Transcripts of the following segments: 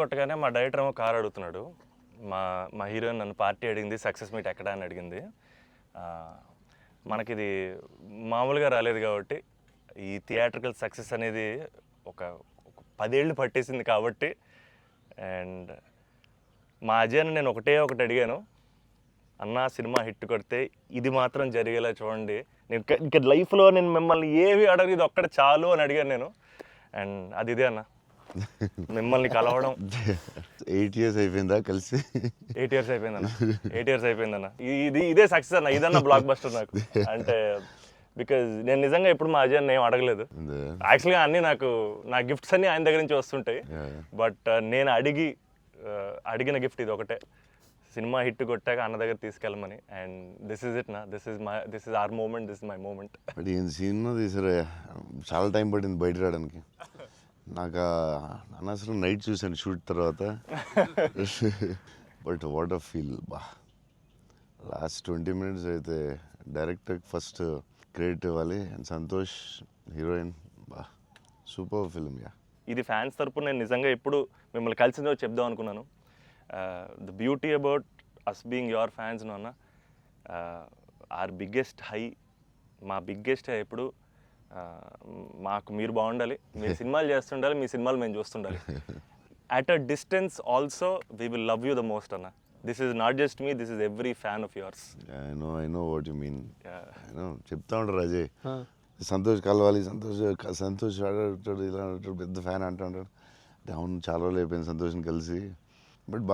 కొట్టగానే మా డైరెక్టర్ ఏమో కార్ అడుగుతున్నాడు. మా మా హీరోయిన్ నన్ను పార్టీ అడిగింది, సక్సెస్ మీట్ ఎక్కడ అని అడిగింది. మనకిది మామూలుగా రాలేదు కాబట్టి ఈ థియేట్రికల్ సక్సెస్ అనేది ఒక 10 ఏళ్ళు పట్టేసింది కాబట్టి. అండ్ మా అజయ్ని నేను ఒకటి అడిగాను, అన్న సినిమా హిట్ కొడితే ఇది మాత్రం జరిగేలా చూడండి, నేను ఇంకా లైఫ్లో నేను మిమ్మల్ని ఏవి అడగదు, ఇది ఒక్కటి చాలు అని అడిగాను నేను. అండ్ అది ఇదే అన్న, మిమ్మల్ని కలవడం. 8 years అయిపోయిందా కలిసి? 8 years అయిపోయిందన్న. 8 years అయిపోయిందన్న. ఇదే సక్సెస్ అన్న, ఇదన్న బ్లాక్ బస్టర్ నాకు. అంటే బికాజ్ నేను నిజంగా ఎప్పుడు మా అజయ్ ఏం అడగలేదు. యాక్చువల్గా అన్నీ నా గిఫ్ట్స్ అన్నీ ఆయన దగ్గర నుంచి వస్తుంటాయి. బట్ నేను అడిగిన గిఫ్ట్ ఇది ఒకటే, సినిమా హిట్ కొట్టాక అన్న దగ్గర తీసుకెళ్ళమని. అండ్ దిస్ ఇస్ ఇట్ నా, this is our moment, this is my moment. But ఈ సినిమా తీసారా, చాలా టైం పట్టింది బయట రావడానికి. నాకు అనవసరం నైట్ చూసాను షూట్ తర్వాత. బట్ వాట్ అ ఫీల్ బా. లాస్ట్ 20 minutes అయితే డైరెక్టర్కి ఫస్ట్ క్రెడిట్ ఇవ్వాలి. అండ్ సంతోష్ హీరోయిన్, బా సూపర్ ఫిల్మ్. యా, ఇది ఫ్యాన్స్ తరపున నేను నిజంగా ఎప్పుడు మిమ్మల్ని కలిసిందో చెప్దాం అనుకున్నాను. The beauty about us being your fans అన్న, ఆర్ బిగ్గెస్ట్ హై, మా బిగ్గెస్ట్ హై ఎప్పుడు మాకు మీరు బాగుండాలి, మీరు సినిమాలు చేస్తుండాలి, మీ సినిమాలు మేము చూస్తుండాలి. At a distance also we will love you the most అన్న. This is not just me, this is every fan of yours. I know what you mean. చెప్తా ఉంటారు అజయ్, సంతోష్ కలవాలి, సంతోష్ ఆడాడు, ఇలా అంటాడు, పెద్ద ఫ్యాన్ అంటాడు. అవును, చాలా రోజులు అయిపోయింది సంతోష్ని కలిసి. బట్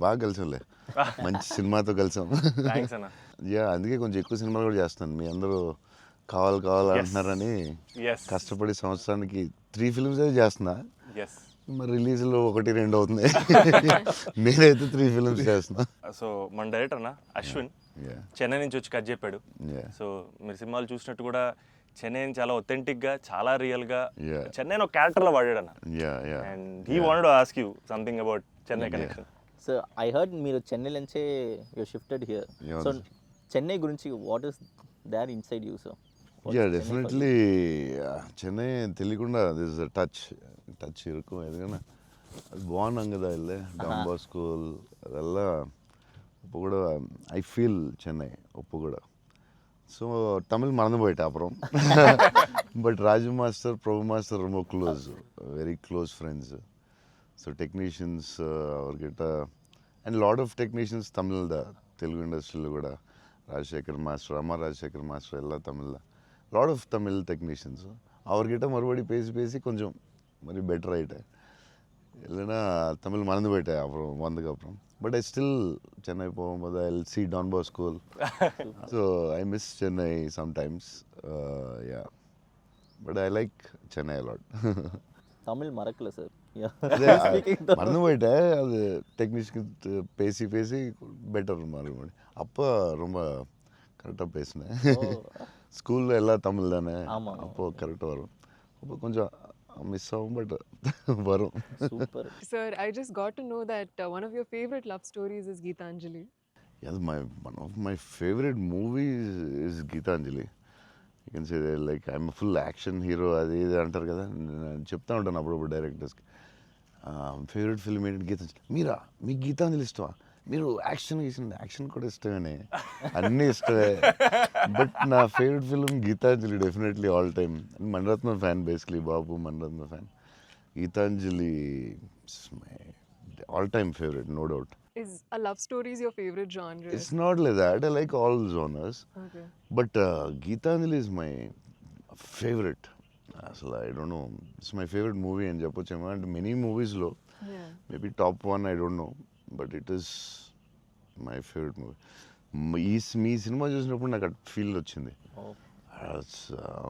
బాగా కలిసాంలే, మంచి సినిమాతో కలిసాం. యా, అందుకే కొంచెం ఎక్కువ సినిమాలు కూడా చేస్తాను. మీ అందరూ కావాలి అంటున్నారని కష్టపడి సంవత్సరానికి 3 films చేస్తున్నా. మరి రిలీజ్లో 1-2 అవుతుంది. నేనైతే 3 films చేస్తున్నా. సో మన డైరెక్టర్ అన్న అశ్విన్ చెన్నై నుంచి వచ్చి కట్ చెప్పాడు. సో మీరు సినిమాలు చూసినట్టు కూడా చెన్నై చాలా ఒథెంటిక్గా, చాలా రియల్గా చెన్నై ఒక క్యారెక్టర్లో వాడాడు అన్న. And he wanted to ask you something about Chennai connection. So I heard మీరు చెన్నై నుంచే you shifted here. So Chennai గురించి what is there inside you? So yeah, definitely Chennai తెలియకుండా దిస్ టచ్ ఇరుకు. ఎందుకన్నా అది బాగున్నాం కదా, వెళ్ళే డాన్ బాస్కో ಅದೆಲ್ಲ இப்போ கூட ஐ ஃபீல் சென்னை இப்போ கூட. ஸோ தமிழ் மறந்து போயிட்டேன் அப்புறம். But Raju master, Prabhu master ரொம்ப close, very close friends. So technicians அவர்கிட்ட and lot of technicians Tamil Telugu ఇండస్ట్రీలో కూడా, ராஜசேகர் மாஸ்டர், அம்மா ராஜசேகர் மாஸ்டர் எல்லாம் தமிழில் லாட் ஆஃப் தமிழ் டெக்னீஷியன்ஸ். அவர்கிட்ட மறுபடி பேசி கொஞ்சம் மாதிரி பெட்டர் ஆகிட்டேன். இல்லைன்னா தமிழ் மறந்து போயிட்டேன் அப்புறம் வந்ததுக்கப்புறம். பட் ஐ ஸ்டில் சென்னை போகும்போது I will see Don Bosco. So I miss Chennai sometimes. Yeah, but I like Chennai a lot. Tamil மறக்கல சார், மறந்து போயிட்டேன். அது டெக்னீஷியன் பேசி பெட்டர் மறுபடி. அப்போ ரொம்ப கரெக்டாக பேசினேன். ஸ்கூலில் எல்லாம் தமிழ் தானே, அப்போது கரெக்டாக வரும். அப்போ கொஞ்சம் மிஸ் ஆகும், பட் வரும். Super. Sir, I just got to know that one of your favorite love stories is Geetanjali. Yes, one of my favorite movies is Geetanjali. You can say that, like, I'm a full action hero. అది ఇది అంటారు కదా, నేను చెప్తా ఉంటాను అప్పుడప్పుడు డైరెక్టర్స్కి. Favourite film ఏంటి? గీతాంజలి. మీరా, మీకు గీతాంజలి ఇష్టమా? మీరు యాక్షన్ కూడా ఇష్టమేనే, అన్నీ ఇష్టమే. బట్ నా favourite film Geethanjali, definitely all time. Maniratnam fan, basically బాబు Maniratnam fan. Geethanjali my all time favourite, no doubt. Is a love story is your favorite genre? It's not like that. I like all genres. Okay. But Geetanjali is my favorite. అసలు I don't know, it's my favourite movie అని చెప్పొచ్చేమో. అంటే many మూవీస్లో maybe top 1, I don't know, but it is my favourite movie. Me cinema చూసినప్పుడు నాకు at feel వచ్చింది. It's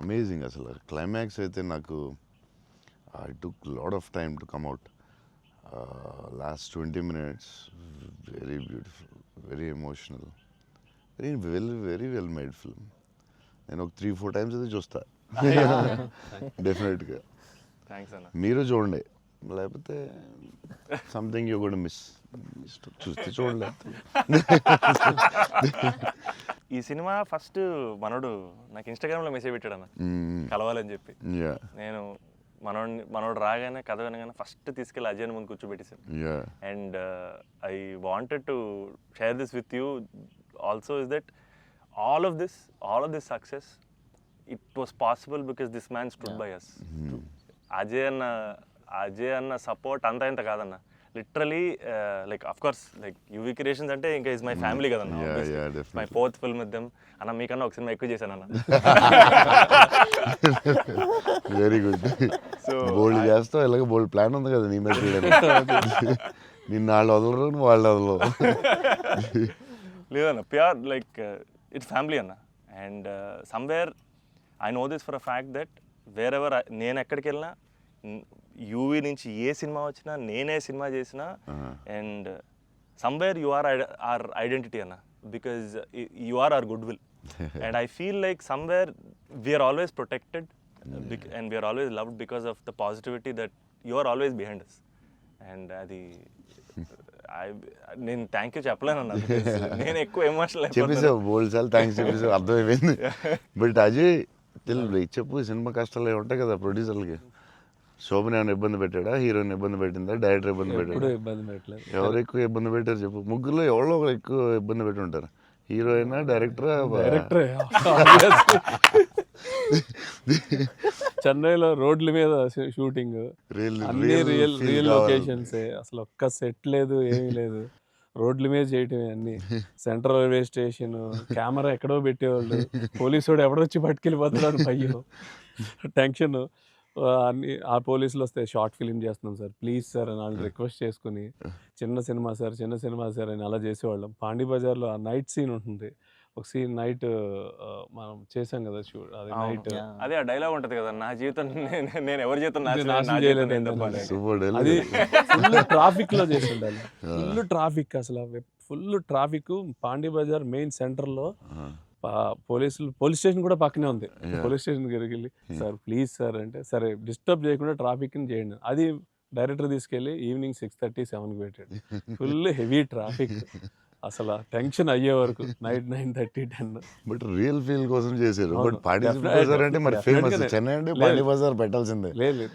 amazing. అసలు climax అయితే నాకు I took lot of time to come out. Last 20 minutes, very beautiful, very emotional, very well made film. నేను ఒక 3-4 times అయితే చూస్తా డెఫినెట్గా. థ్యాంక్స్ అన్న. మీరు చూడండి, లేకపోతే సంథింగ్ యూ గోనా మిస్. చూస్తే చూడలేదు. ఈ సినిమా ఫస్ట్ మనోడు నాకు ఇన్స్టాగ్రామ్లో మెసేజ్ పెట్టాడు అన్న, కలవాలని చెప్పి. నేను మనోడు రాగానే కథ వినగానే ఫస్ట్ తీసుకెళ్ళి అజయ్ ముందు కూర్చోబెట్టేసాను. Yeah. And I wanted to share this with you also, is that all of this success, it was possible because this man stood by us. Ajay అన్న సపోర్ట్ అంతా ఇంత కాదన్న, literally like of course like UV creations అంటే ఇంకా is my family కదన్న. My fourth film with them అన్న. మీకన్నా ఒక సినిమా ఎక్కువ చేశాను అన్న. Very good. సో బోల్డ్ చేస్తావు, ఇలాగ బోల్డ్ ప్లాన్ ఉంది కదా నీ మీద చేయడానికి. నిన్ను వాళ్ళు వదలరు, నువ్వు వాళ్ళు వదలవు. లేదన్న, ప్యూర్ లైక్ ఇట్స్ ఫ్యామిలీ అన్న. And somewhere I know this for a fact that wear ever నేను ఎక్కడికి వెళ్ళినా, యూవీ నుంచి ఏ సినిమా వచ్చినా, నేనే సినిమా చేసినా, and somewhere you are our identity అన్న, because you are our goodwill. And I feel like somewhere we are always protected and we are always loved because of the positivity that you are always behind us. And అది నేను thank you చెప్పలేను అన్న, నేను ఎక్కువ emotional చెప్పేసావు, బోల్డ్ సార్లు thanks చెప్పేసావు, అర్థమైపోయింది. But Ajay చెప్పు, cinema కష్టాలు ఉంటాయి కదా ప్రొడ్యూసర్లకి. శోభన్ ఏమైనా ఇబ్బంది పెట్టాడా, హీరోయిన్ ఇబ్బంది పెట్టిందా, డైరెక్టర్ ఇబ్బంది పెట్టాడా? ఇబ్బంది పెట్టలేదు. ఎవరు ఎక్కువ ఇబ్బంది పెట్టారు చెప్పు? ముగ్గురులో ఎవరో ఒకరు ఎక్కువ ఇబ్బంది పెట్టి ఉంటారు. హీరోయినా, డైరెక్టరా? చెన్నైలో రోడ్ల మీద షూటింగ్, అన్ని రియల్ లొకేషన్స్, అసలు ఒక్క సెట్ లేదు, ఏమీ లేదు, రోడ్ల మీద చేయటమే అన్ని. సెంట్రల్ రైల్వే స్టేషన్, కెమెరా ఎక్కడో పెట్టేవాళ్ళు, పోలీసు వాడు ఎవడొచ్చి పట్టుకెళ్ళిపోతున్నాడు, పయ్యో టెన్షన్. అన్ని ఆ పోలీసులు వస్తే షార్ట్ ఫిలిం చేస్తున్నాం సార్, ప్లీజ్ సార్ అని వాళ్ళు రిక్వెస్ట్ చేసుకుని, చిన్న సినిమా సార్ అని అలా చేసేవాళ్ళం. పాండీ బజార్లో ఆ నైట్ సీన్ ఉంటుంది, ఒక సీన్ నైట్ మనం చేసాం కదా షూట్, అది నైట్. అదే ఆ డైలాగ్ ఉంటుంది కదా, నా జీవితం నేను ఎవరి జీవితం నాశనం చేయలేదు. అది ఫుల్ ట్రాఫిక్ లో చేసి ఉండాలి, ఫుల్ ట్రాఫిక్, అసలు full traffic. Pondy Bazaar main centre లో పోలీస్ స్టేషన్ కూడా పక్కనే ఉంది. పోలీస్ స్టేషన్ దగ్గరికి వెళ్ళి సార్ ప్లీజ్ సార్ అంటే, సరే డిస్టర్బ్ చేయకుండా ట్రాఫిక్ ని చేయండి. అది డైరెక్టర్ తీసుకెళ్ళి ఈవినింగ్ 6:30, 7కి పెట్టాడు. ఫుల్ హెవీ ట్రాఫిక్, అసలు టెన్షన్ అయ్యే వరకు నైట్ 9:30, 10. బట్ రియల్ ఫీల్ కోసం చేశారు. బట్ పాండీ బజార్ అంటే మరి ఫేమస్, చెన్నై అంటే పాండీ బజార్ పెట్టాల్సిందే. లేదు,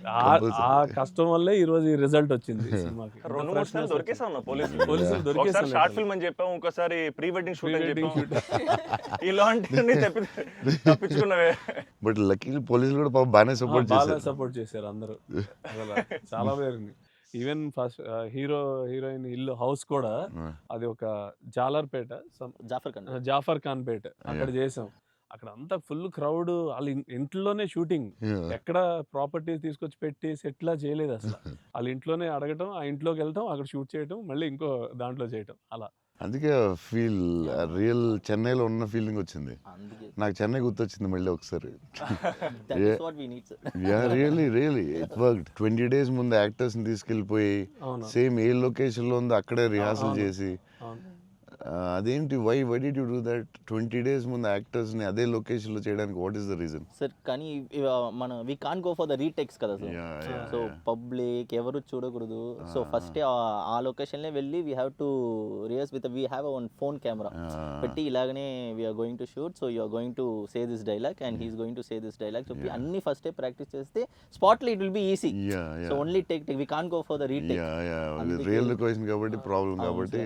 ఆ కష్టం వల్లే ఈ రోజు ఈ రిజల్ట్ వచ్చింది సినిమాకి. 2-3 సార్లు దొరికేసాం పోలీసులు దొరికేసారు. షార్ట్ ఫిల్మ్ అని చెప్పాము, ఇంకోసారి ప్రీ వెడ్డింగ్ షూట్ అని చెప్పాము. ఇలాంటివన్నీ తప్పించుకున్నవే. బట్ లక్కీ పోలీసులు కూడా పాపం బాగానే సపోర్ట్ చేశారు అందరూ, చాలా పేరుని. ఈవెన్ ఫస్ట్ హీరోయిన్ ఇల్లు హౌస్ కూడా అది ఒక జాలర్పేట, జాఫర్ ఖాన్ పేట, అక్కడ చేసాం. అక్కడ అంతా ఫుల్ క్రౌడ్, వాళ్ళ ఇంట్లోనే షూటింగ్, ఎక్కడ ప్రాపర్టీస్ తీసుకొచ్చి పెట్టి సెట్లా చేయలేదు అసలు. వాళ్ళ ఇంట్లోనే అడగటం, ఆ ఇంట్లోకి వెళ్తాం, అక్కడ షూట్ చేయటం, మళ్ళీ ఇంకో దాంట్లో చేయటం, అలా. అందుకే ఫీల్ రియల్ చెన్నైలో ఉన్న ఫీలింగ్ వచ్చింది నాకు. చెన్నై గుర్తొచ్చింది మళ్ళీ ఒకసారి. Really it worked. 20 days ముందు యాక్టర్స్ని తీసుకెళ్ళిపోయి సేమ్ ఏ లొకేషన్లో ఉందో అక్కడే రిహార్సల్ చేసి, అదేంటి why did you do that? 20 days ముందు యాక్టర్స్ని అదే లొకేషన్లో చేయడానికి what is the reason? Sir కానీ మనం we can go for the retakes కదా సార్. సో పబ్లిక్ ఎవరు చూడకూడదు. సో ఫస్ట్ ఆ లొకేషన్లే వెళ్ళి we have to rehearse with we have one phone camera పెట్టి, ఇలాగనే we are going to shoot, so you are going to say this dialogue and he's going to say this dialogue చెప్పి అన్ని ఫస్టే ప్రాక్టీస్ చేస్తే స్పాట్లో it will be easy. So only take we can go for the retake. Real location కాబట్టి problem కాబట్టి.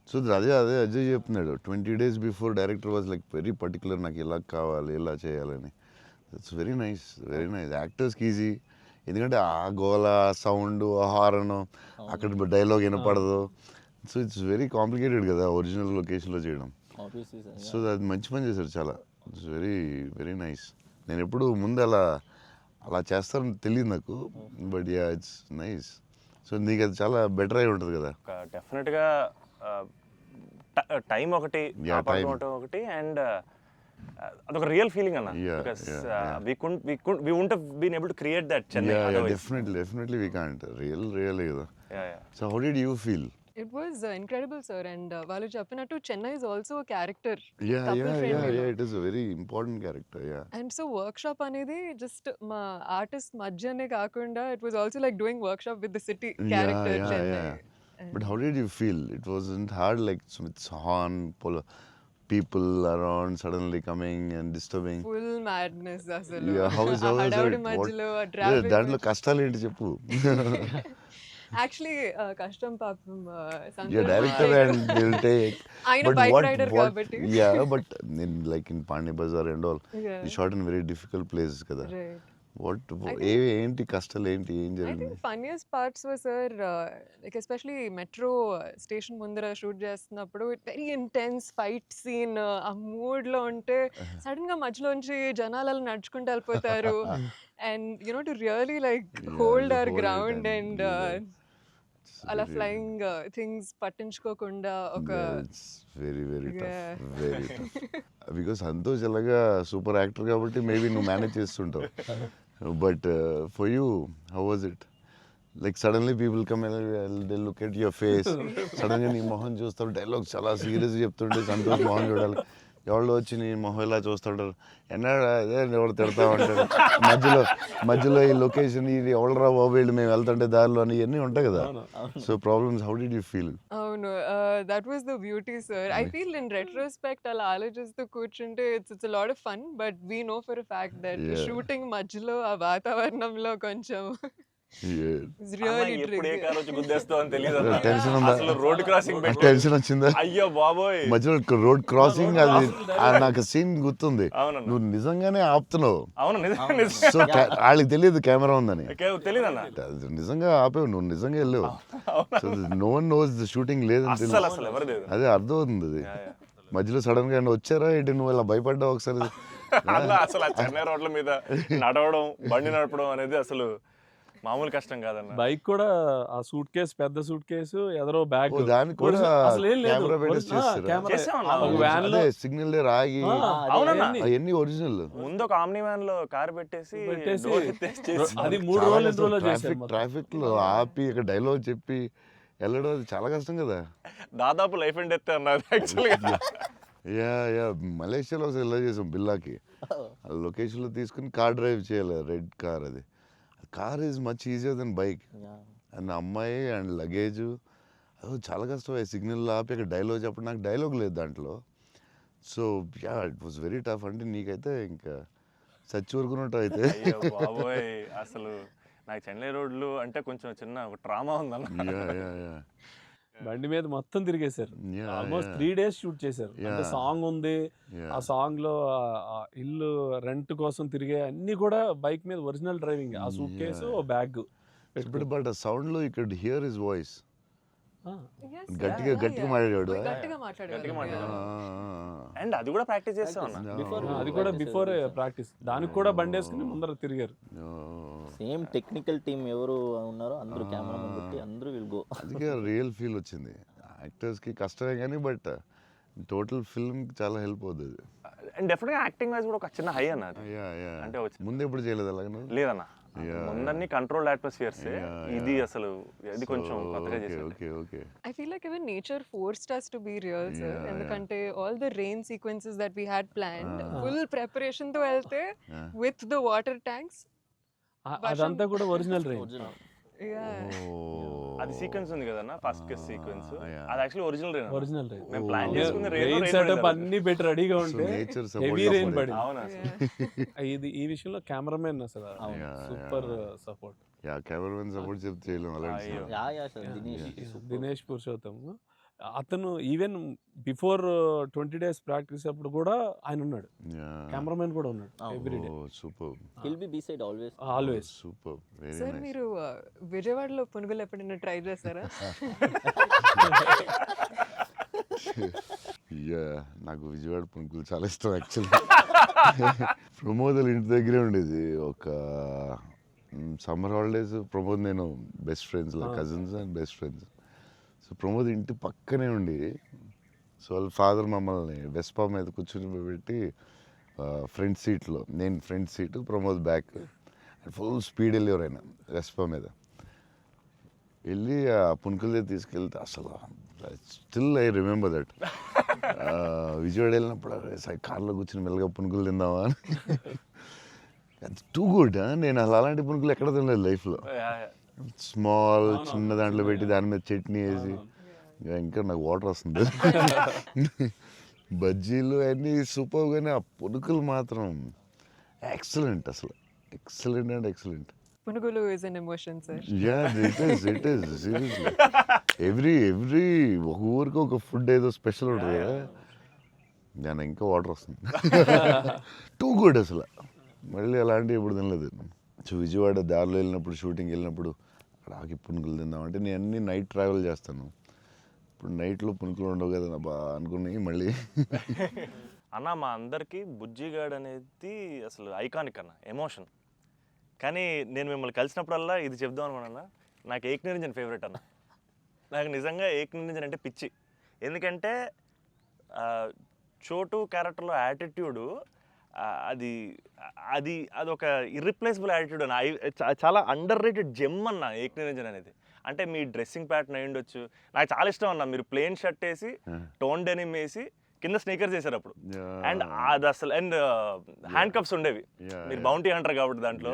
So అదే అజయ్ చెప్తున్నాడు, 20 days before director was like very particular, నాకు ఇలా కావాలి, ఇలా చేయాలని. It's very nice. యాక్టర్స్కి ఈజీ, ఎందుకంటే ఆ గోల, సౌండ్, హారన్, అక్కడ డైలాగ్ వినపడదు. సో ఇట్స్ వెరీ కాంప్లికేటెడ్ కదా ఒరిజినల్ లొకేషన్లో చేయడం. సో అది మంచి పని చేశారు చాలా. It's very nice. నేను ఎప్పుడు ముందు అలా చేస్తారని తెలియదు నాకు, but yeah it's nice. So నీకు అది చాలా బెటర్ అయి ఉంటుంది కదా. డెఫినెట్గా టైం ఒకటి, ఒకటి, అండ్ అదొక రియల్ ఫీలింగ్ అన్న. Because we wouldn't have been able to create that Chennai otherwise. Definitely we can't. Real కదా. So how did you feel? It was incredible, sir. And వాళ్ళు చెప్పినట్టు Chennai is also a character. Yeah, it is a very important character. And so workshop అనేది just మా artist మధ్యనే కాకుండా it was also like doing workshop with the city character Chennai. But how did you feel? It wasn't hard like with horn, people around suddenly coming and disturbing. Full madness అసలు. Yeah, how is ఆ it? హడావుడి What- మధ్యలో ఆ Yeah, traffic దాంట్లో కష్టాలు ఏంటి చెప్పు. Actually కష్టం పాపం Yeah, director and they'll take. ఆయన But bike what, rider what, కాబట్టి. yeah, but in like in Pani Bazaar and all, Yeah. you shot in very difficult places కదా. Right. What, ఏంటి కష్టాలు ఏంటి, ఏం I జరిగింది? think funniest parts were, sir, like especially metro station ముందర shoot చేస్తున్నప్పుడు very intense fight scene ఆ mood లో ఉంటే సడన్ గా మధ్యలోంచి జనాలు అలా నడుచుకుంటూ వెళ్ళిపోతారు and you know to really like Yeah, hold to our hold it ground and and do that. It's అలా very- ఫ్లయింగ్ థింగ్స్ పట్టించుకోకుండా ఒక Yeah, it's very very Yeah. tough, very tough. Because Santosh ఎలాగా సూపర్ యాక్టర్ కాబట్టి maybe నువ్వు manage చేస్తుంటావు. But for you how was it? Like suddenly people come they look at your face, సడన్గా నీ మొహం చూస్తారు, డైలాగ్ చాలా సీరియస్ చెప్తుంటే సంతోష్ మొహం చూడాలి, ఎవరు వచ్చి నీ మొహం ఇలా చూస్తుంటారు, ఎన్నాడు అదే ఎవరు తిడతా ఉంటారు, మధ్యలో ఈ లొకేషన్ ఇది ఎవడరా బాబు వీళ్ళు మేము వెళ్తుంటే దారిలో అని ఇవన్నీ ఉంటాయి కదా. So problems, how did you feel? అవును that was the beauty sir. I feel in retrospect అలా ఆలోచిస్తూ కూర్చుంటే it's lot of fun but we know for a fact that Yeah. Shooting మధ్యలో ఆ వాతావరణంలో కొంచెం it's అన్న, really ఎప్పుడు ఏ tricky. కారు వచ్చి గుద్దేస్తావు అని తెలియదు అన్న. టెన్షన్ ఉందా? అసలు రోడ్ క్రాసింగ్ పెట్టి టెన్షన్ వచ్చిందా? అయ్యో బాబోయ్. మధ్యలో రోడ్ క్రాసింగ్, అది నాకు సీన్ గుర్తుంది. అవునన్న. నువ్వు నిజంగానే ఆపుతున్నావు. అవును నిజం సో వాళ్ళకి తెలియదు కెమెరా ఉందని. తెలియదు అన్న. అది నిజంగా ఆపేవు, నువ్వు నిజంగా వెళ్ళావు. So no one knows the shooting లేదని అసలు తెలుసు. అసలు ఎవరు లేదు. అదే అర్థం అవుతుంది అది. మధ్యలో సడన్ గా వచ్చారా ఏంటి, నువ్వు ఇలా భయపడ్డావు ఒకసారి? అన్న అసలు ఆ చెన్నై రోడ్ల మీద నడవడం, బండి నడపడం అనేది అసలు మామూలు కష్టం కాదన్న. బైక్ కూడా ఆ సూట్ కేసు, పెద్ద సూట్ కేసు, ఎదరో బ్యాగ్, ఓ, దానికి కూడా అసలు ఏం లేదు. కెమెరా పెట్టేసి చేస్తారా? చేసామన్నా. ఒక వ్యాన్ లో అదే సిగ్నల్ రాగి అవునన్నా. అవన్నీ ఒరిజినల్. ముందు ఒక ఆమ్ని వ్యాన్ లో కార్ పెట్టేసి door ఎత్తేసి చేసి- అది 3 రోజులు 2 రోజులు చేశారు మొత్తం. ట్రాఫిక్ లో ఆపి ఇక్కడ డైలాగ్ చెప్పి వెళ్ళడం అది చాలా కష్టం కదా. దాదాపు లైఫ్ అండ్ డెత్ అన్నారు యాక్చువల్గా. యా మలేషియాలో ఒకసారి ఇలా చేసాం బిల్లాకి. లొకేషన్లో తీసుకుని కార్ డ్రైవ్ చేయాలి, రెడ్ కార్. అది car is much easier than bike. And అమ్మాయి అండ్ లగేజ్ అది చాలా కష్టం. సిగ్నల్ ఆపి అక్కడ డైలాగ్ చెప్పడం, నాకు డైలాగ్ లేదు దాంట్లో. So yeah it was very tough. అంటే నీకైతే ఇంకా చచ్చి ఊరుకున్నట్టు అయితే. అయ్యో బాబోయ్, అసలు నాకు చెన్నై రోడ్లు అంటే కొంచెం చిన్న ఒక ట్రామా ఉందన్న. యా బండి మీద మొత్తం తిరిగేశారు. Yeah, almost yeah. 3 days shoot చేశారు. అంటే Yeah. సాంగ్ ఉంది, Yeah. ఆ సాంగ్ లో ఆ ఇల్లు రెంట్ కోసం తిరిగే అన్ని కూడా బైక్ మీద ఒరిజినల్ డ్రైవింగ్. ఆ సూట్ కేసు, బ్యాగ్. బట్ ఆ సౌండ్ లో ఇక్కడ హియర్ హిస్ వాయిస్. Yes, గట్టిగా yeah, గట్టిగా yeah. మాట్లాడాడు. గట్టిగా మాట్లాడాడు. అండ్ అది కూడా ప్రాక్టీస్ చేస్తాం అన్న. అది కూడా బిఫోర్ ప్రాక్టీస్. దానికి కూడా బండి వేసుకుని ముందర తిరిగారు. సేమ్ టెక్నికల్ టీమ్ ఎవరు ఉన్నారో అందరూ కెమెరామెన్ పెట్టి అందరూ విల్ గో. అందుకే రియల్ ఫీల్ వచ్చింది. యాక్టర్స్కి కష్టమే కానీ బట్ టోటల్ ఫిల్మ్ చాలా హెల్ప్ అవుతుంది. అండ్ డెఫినెట్గా యాక్టింగ్ వైజ్ కూడా ఒక చిన్న హై అన్న అది. అంటే ముందు ఎప్పుడు చేయలేదు అలాగే. లేదన్న, ముందన్ని కంట్రోల్డ్ అట్మాస్ఫియర్స్. ఇది అసలు ఇది కొంచెం కొత్తగా చేశారు. Okay I feel like even nature forced us to be real, sir. ఎందుకంటే all the rain sequences that we had planned, full preparation తో వెళ్తే with the water tanks. అదంతా కూడా ఒరిజినల్ రైన్. Yeah. అది సీక్వెన్స్ ఉంది కదన్న, ఫస్ట్ సీక్వెన్స్ అది actually original rain. Original rain. మేము ప్లాన్ చేసుకున్న రెయిన్ సెటప్ అన్ని పెట్టి రెడీగా ఉంటే నేచర్ హెవీ రెయిన్ పడింది. అవునా ఇది ఈ విషయంలో కెమెరామెన్ అసలు super support. Yeah cameraman support చెప్తే చేయలేం అలాంటి. అయ్యో. యా సార్ దినేష్ పురుషోత్తం అతను ఈవెన్ బిఫోర్ 20 days ప్రాక్టీస్ అప్పుడు కూడా ఆయన ఉన్నాడు. కెమెరామెన్ కూడా ఉన్నాడు every day. Super will be beside always. Always. Super very sir nice. మీరు విజయవాడలో పునుగులు ఎప్పుడైనా ట్రై చేస్తారా? యా నాకు విజయవాడ పునుకులు చాలా ఇష్టం యాక్చువల్లీ. ప్రమోద్ ఇంటి దగ్గరే ఉండేది. ఒక సమ్మర్ హాలిడేస్ ప్రమోద్ నేను best friends, cousins and best friends. So Pramod ఇంటి పక్కనే ఉండి, సో వాళ్ళ ఫాదర్ మమ్మల్ని వెస్పా మీద కూర్చొని పెట్టి ఫ్రంట్ సీట్లో, నేను front seat, Pramod back, full speed వెళ్ళేవారు ఆయన వెస్పా మీద. వెళ్ళి ఆ పునుకులే తీసుకెళ్తే అసలు still I remember that. Vijayawada వెళ్ళినప్పుడు కార్లో కూర్చొని మెల్లగా పునుకులు తిందామా అని. Too good. నేను అసలు అలాంటి పునుకులు ఎక్కడ తినలేదు లైఫ్లో. స్మాల్ చిన్న దాంట్లో పెట్టి దాని మీద చట్నీ వేసి ఇంకా నాకు వాటర్ వస్తుంది. బజ్జీలు అన్నీ సూపర్, కానీ ఆ పునుకులు మాత్రం ఎక్సలెంట్, అసలు ఎక్సలెంట్ అండ్ ఎక్సలెంట్. పునుగులు is an emotion sir. Yeah, it is seriously. Every ఒక ఊరికి ఒక ఫుడ్ ఏదో స్పెషల్ ఉంటుంది కదా, దాని ఇంకా వాటర్ వస్తుంది. టూ గుడ్ అసలు. మళ్ళీ అలాంటివి ఎప్పుడు తినలేదు. సో విజయవాడ దారిలో వెళ్ళినప్పుడు, షూటింగ్ వెళ్ళినప్పుడు అక్కడ ఆగి పునుకులు తిందామంటే, నేను అన్ని నైట్ ట్రావెల్ చేస్తాను. ఇప్పుడు నైట్లో పునుకులు ఉండవు కదా బా అనుకున్నాయి మళ్ళీ. అన్న మా అందరికీ బుజ్జిగాడ్ అనేది అసలు ఐకానిక్ అన్న, ఎమోషన్. కానీ నేను మిమ్మల్ని కలిసినప్పుడల్లా ఇది చెప్దాం అనుకున్నా, నాకు ఏక్ నిరంజన్ ఫేవరెట్ అన్న. నాకు నిజంగా ఏక్ నిరంజన్ అంటే పిచ్చి. ఎందుకంటే చోటు క్యారెక్టర్లో యాటిట్యూడు అది అది అదొక ఇర్రిప్లేసబుల్ యాటిట్యూడ్ అన్న. చాలా అండర్ రేటెడ్ జెమ్ అన్న ఏక్ నిరంజన్ అనేది. అంటే మీ డ్రెస్సింగ్ ప్యాటర్న్ అయి ఉండొచ్చు, నాకు చాలా ఇష్టం అన్న. మీరు ప్లెయిన్ షర్ట్ వేసి టోన్ డెనిమ్ వేసి కింద స్నీకర్స్ చేశారు అప్పుడు, అండ్ అది అసలు, అండ్ హ్యాండ్ కప్స్ ఉండేవి. మీరు బౌంటీ హంటర్ కాబట్టి దాంట్లో.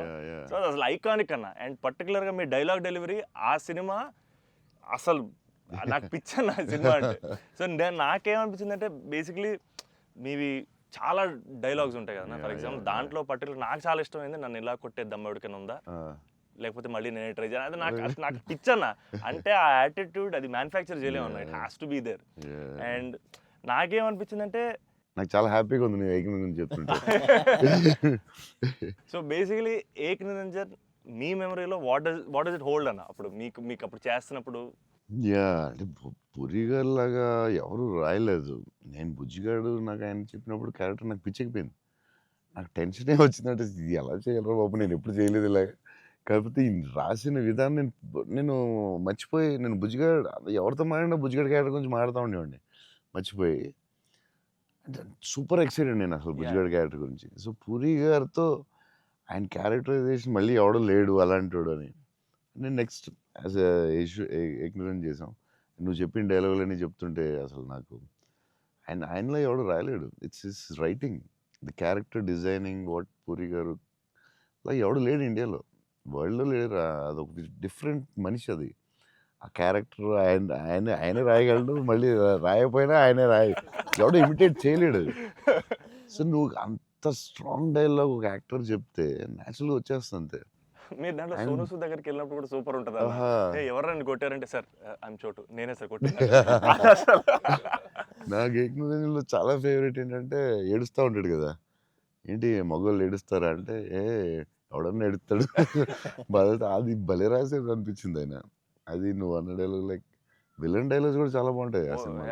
సో అది అసలు ఐకానిక్ అన్న. అండ్ పర్టికులర్గా మీ డైలాగ్ డెలివరీ ఆ సినిమా అసలు నాకు పిచ్చి అన్న సినిమా అంటే. సో నాకేమనిపించింది అంటే, బేసిక్లీ మీవి చాలా డైలాగ్స్ ఉంటాయి కదా. ఫర్ ఎగ్జాంపుల్ దాంట్లో పర్టికులర్ నాకు చాలా ఇష్టమైంది, నన్ను ఇలా కొట్టే దమ్మెవడికైనా ఉందా, లేకపోతే మళ్ళీ నేనే ట్రై చేయాలి. అది నాకు పిచ్చన్న. అంటే ఆ యాటిట్యూడ్ అది మ్యానుఫ్యాక్చర్ చేయలేము అన్న, it has to be there. And నాకేమనిపించిందంటే, నాకు చాలా హ్యాపీగా ఉంది నేను ఏక్ నిరంజన్ చెప్తుంటే. సో బేసికలీ ఏక్ నిరంజన్ మీ మెమరీలో వాట్ డస్ ఇట్ హోల్డ్ అన్న? అప్పుడు మీకు అప్పుడు చేస్తున్నప్పుడు. యా, అంటే పురిగారు లాగా ఎవరు రాయలేదు. నేను బుజ్జిగాడు నాకు ఆయన చెప్పినప్పుడు క్యారెక్టర్ నాకు పిచ్చెక్కిపోయింది. నాకు టెన్షనే వచ్చిందంటే, ఇది ఎలా చేయాలరా బాబు, నేను ఎప్పుడు చేయలేదు ఇలాగ. కాకపోతే ఈ రాసిన విధానం నేను మర్చిపోయి, నేను బుజ్జిగాడు ఎవరితో మాట్లాడినా బుజ్జిగాడు క్యారెక్టర్ గురించి మాట్లాడుతూ ఉండేవాడిని మర్చిపోయి. అంటే సూపర్ ఎక్సైటెడ్ నేను అసలు బుజ్జిగాడు క్యారెక్టర్ గురించి. సో పూరి గారితో ఆయన క్యారెక్టరైజేషన్ మళ్ళీ ఎవడో లేడు అలాంటి అని నేను నెక్స్ట్ యాజ్ ఏక్ నిరంజన్ చేసాం. నువ్వు చెప్పిన డైలాగులన్నీ చెప్తుంటే అసలు నాకు ఆయనలో ఎవడు రాయలేడు. It's his writing, the character designing, what Puri garu అలా ఎవడు లేడు ఇండియాలో, వరల్డ్లో లేడు. అదొక డిఫరెంట్ మనిషి అది. ఆ క్యారెక్టర్ ఆయనే రాయగలడు, మళ్ళీ రాయకపోయినా ఆయనే ఎవడో ఇమిటేట్ చేయలేడు. సో నువ్వు అంత స్ట్రాంగ్ డైలాగ్ ఒక యాక్టర్ చెప్తే న్యాచురల్గా వచ్చేస్తుంది అంతే. మీరు దాంట్లో సోనూ సూద్ దగ్గరికి వెళ్ళినప్పుడు కూడా సూపర్ ఉంటుంది. ఎవరైనా కొట్టారంటే, సార్ ఐఎమ్ చోటు, నేనే సార్ కొట్టాను. నాకు ఏక్ నిరంజన్లో చాలా ఫేవరెట్ ఏంటంటే, ఏడుస్తూ ఉంటాడు కదా, ఏంటి మగవాళ్ళు ఏడుస్తారా అంటే, ఎవడన్నా ఏడుస్తాడు బాధ. అది భలే రాసేది అనిపించింది ఆయన. అది నువ్వు అన్న డైలాగ్, లైక్ విలన్ డైలాగ్స్ కూడా చాలా బాగుంటాయి ఆ సినిమా.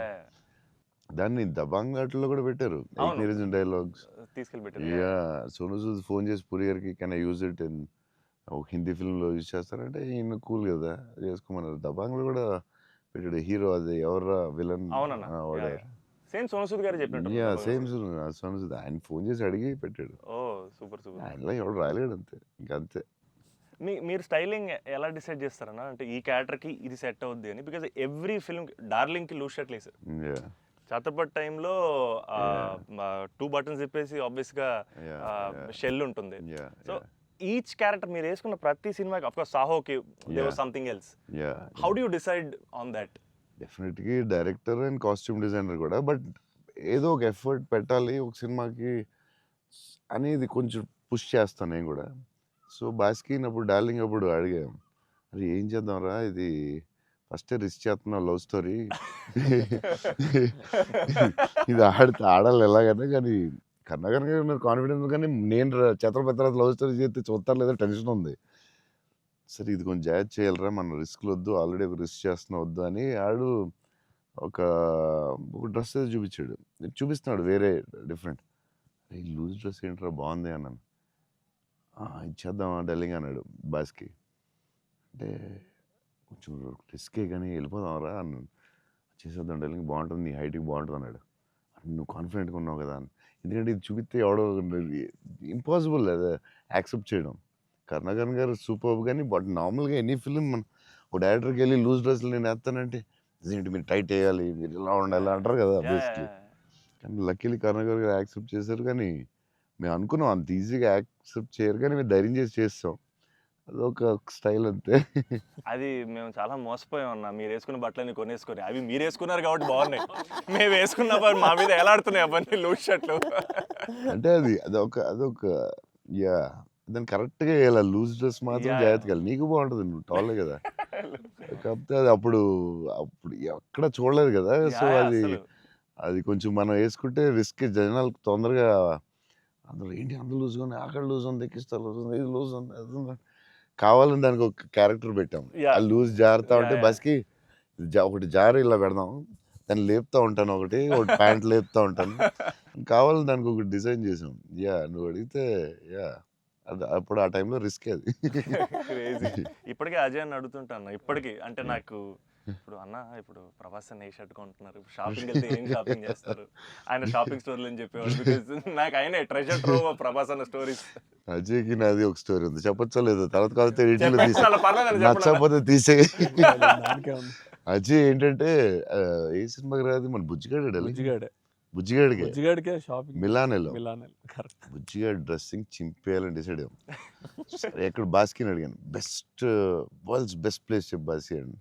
దాన్ని దబాంగ్ ఘాట్లో కూడా పెట్టారు ఏక్ నిరంజన్ డైలాగ్స్ తీసుకెళ్ళి. యా, సోనూ సూద్ ఫోన్ చేసి పూరి గారికి can I use it in ఒక హిందీ ఫిల్మ్లో యూజ్ చేస్తారంటే, ఈయన కూల్ కదా చేసుకోమన్నారు. దబాంగ్లో కూడా పెట్టాడు హీరో, అది ఎవరా విలన్ సేమ్ సోనూ సూద్ గారు చెప్పినట్టు. యా, సేమ్ సోనూ సూద్ ఆయన ఫోన్ చేసి అడిగి పెట్టాడు. Super super. ఆయనలో ఎవడు రాయలేడు అంతే, ఇంకా అంతే. మీరు స్టైలింగ్ ఎలా డిసైడ్ చేస్తారన్నా? అంటే ఈ క్యారెక్టర్కి ఇది సెట్ అవుద్ది అని. బికాజ్ ఎవ్రీ ఫిల్మ్ డార్లింగ్కి లూజ్ షర్ట్ లేదు. ఛత్రపతి టైంలో 2 బటన్స్ చెప్పేసి ఆబ్వియస్గా షెల్ ఉంటుంది. సో ఈచ్ క్యారెక్టర్ మీరు వేసుకున్న ప్రతి సినిమాకి, అఫ్ కోర్స్ సాహోకి there was something else. How do you decide on that? డెఫినెట్గా డైరెక్టర్ అండ్ కాస్ట్యూమ్ డిజైనర్ కూడా, బట్ ఏదో ఒక ఎఫర్ట్ పెట్టాలి ఒక సినిమాకి అనేది కొంచెం పుష్ చేస్తాను నేను కూడా. సో బాస్కిన్ అప్పుడు డార్లింగ్ అప్పుడు అడిగాం, అది ఏం చేద్దాంరా, ఇది ఫస్టే రిస్క్ చేస్తున్నావు లవ్ స్టోరీ, ఇది ఆడాలి ఎలాగన్నా, కానీ కన్నా కనుక నాకు కాన్ఫిడెన్స్, కానీ నేను ఛత్రపతి తర్వాత లవ్ స్టోరీ చేస్తే చూస్తారు లేదా టెన్షన్ ఉంది. సరే ఇది కొంచెం జాగ్రత్త చేయాలరా, మన రిస్క్లు వద్దు, ఆల్రెడీ ఒక రిస్క్ చేస్తున్నా వద్దు అని ఆడు ఒక డ్రెస్ ఏదో చూపించాడు, చూపిస్తున్నాడు వేరే డిఫరెంట్. ఈ లూజ్ డ్రెస్ ఏంట్రా బాగుంది అన్నాను. ఇచ్చేద్దామా డార్లింగ్ అన్నాడు బాస్కి. అంటే కొంచెం రిస్కే కానీ వెళ్ళిపోదాంరా అన్నాను. చేసేద్దాం డార్లింగ్, బాగుంటుంది, నీ హైట్కి బాగుంటుంది అన్నాడు. నువ్వు కాన్ఫిడెంట్గా ఉన్నావు కదా అని. ఎందుకంటే ఇది చూపిస్తే ఎవడో ఇంపాసిబుల్ అది యాక్సెప్ట్ చేయడం. కరుణాకరన్ గారు సూపర్, కానీ బట్ నార్మల్గా ఎనీ ఫిలిం మన ఒక డైరెక్టర్కి వెళ్ళి లూజ్ డ్రెస్లు నేను వేస్తానంటే, ఇదేంటి మీరు టైట్ వేయాలి, మీరు ఇలా ఉండాలి అంటారు కదా బేసిక్లీ. కానీ లక్కీలీ కరుణాకర్ గారు యాక్సెప్ట్ చేశారు. కానీ మేము అనుకున్నాం అంత ఈజీగా యాక్సెప్ట్ చేయరు, కానీ మేము ధైర్యం చేసి చేస్తాం. అదొక స్టైల్ అంతే. అది మేము చాలా మోసపోయాం అన్న, మీరు వేసుకున్న బట్టలన్నీ కొనేసుకొని. అవి మీరు వేసుకున్నారు కాబట్టి బాగున్నాయి, మేము వేసుకున్నప్పుడు మా మీద ఎలాడుతున్నాయి అవన్నీ లూజ్ షర్ట్లు. అంటే అదొక యా దాన్ని కరెక్ట్గా ఇలా లూజ్ డ్రెస్ మాత్రం Yeah, జాగ్రత్తగా వెళ్ళాలి. నీకు బాగుంటుంది, నువ్వు టాలే కదా. కాకపోతే అది అప్పుడు ఎక్కడ చూడలేదు కదా. సో అది అసలు అది కొంచెం మనం వేసుకుంటే రిస్క్. జనాలకు తొందరగా అందరూ ఏంటి అంత లూజ్గా ఉంది, అక్కడ లూజ్ ఉంది, ఎక్కిస్తా లూజ్ ఉంది, ఇది లూజ్ ఉంది, అది ఉంది. కావాలని దానికి ఒక క్యారెక్టర్ పెట్టాం. Yeah. ఆ లూజ్ జారుతా ఉంటే Yeah. బస్కి ఒకటి జారి ఇలా పెడదాం, దాన్ని లేపుతా ఉంటాను, ఒకటి ప్యాంట్ లేపుతా ఉంటాను. కావాలని దానికి ఒకటి డిజైన్ చేసాం. యా నువ్వు అడిగితే యా అది అప్పుడు ఆ టైంలో రిస్క్ అది. క్రేజీ. ఇప్పటికే అజయ్ అని అడుగుతుంటాను ఇప్పటికీ. అంటే నాకు ఇప్పుడు అన్న, ఇప్పుడు ప్రభాస్ అన్న ఏ షర్ట్ కొంటున్నారు, షాపింగ్ వెళ్తే ఏం షాపింగ్ చేస్తారు, ఆయన షాపింగ్ స్టోర్లు అని చెప్పేవాడు. బికాస్ నాకు ఆయన ట్రెజర్ ట్రోవ్ ప్రభాస్ అన్న స్టోరీస్. అజయ్కి నాది ఒక స్టోరీ ఉంది, చెప్పచ్చో లేదో తర్వాత కాకపోతే ఎడిట్లో తీసే, అలా పర్లేదండి, చెప్పండి. నచ్చకపోతే తీసే. దానికే ఉంది. అజయ్ ఏంటంటే ఏ సినిమాకి రాదు మన బుజ్జిగాడే బుజ్జిగాడే బుజ్జిగాడికి బుజ్జిగాడికే షాపింగ్ మిలానేలో మిలాన్ కరెక్ట్. బుజ్జిగాడి డ్రెస్సింగ్ చింపేయాలని డిసైడ్ అయ్యాం. సరే ఎక్కడ బాస్కిని అడిగాను, బెస్ట్ వరల్డ్స్ బెస్ట్ ప్లేస్ చెప్పు బాస్కి అని.